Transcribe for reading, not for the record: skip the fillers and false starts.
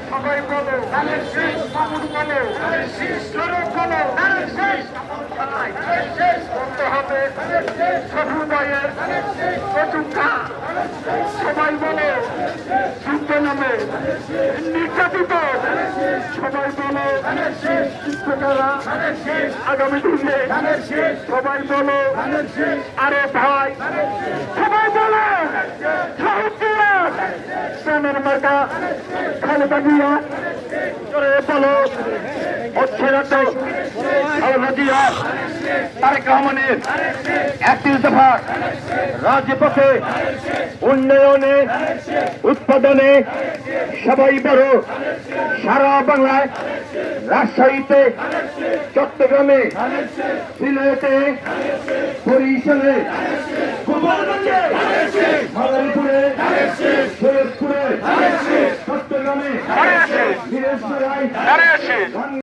সবাই বলো মামুন বলো সরব বলো বলতে হবে শফি ভাইয়ের প্রযুক্তা। সবাই বলো যুদ্ধ নামে নির্যাতিত। সবাই বলো শিক্ষকেরা আগামী দিনে। সবাই বলো আরে ভাই। সবাই বলো প্রেমের মার্কা খালেদা জিয়া। বলো হচ্ছে খালেদা জিয়া তারেক রহমানের 31 দফা রাজপথে উন্নয়নে উৎপাদনে সবাই বড়। সারা বাংলায় রাজশাহীতে চট্টগ্রামে সিলেটে বরিশালে মাদারীপুরে শরীয়তপুরে চট্টগ্রামে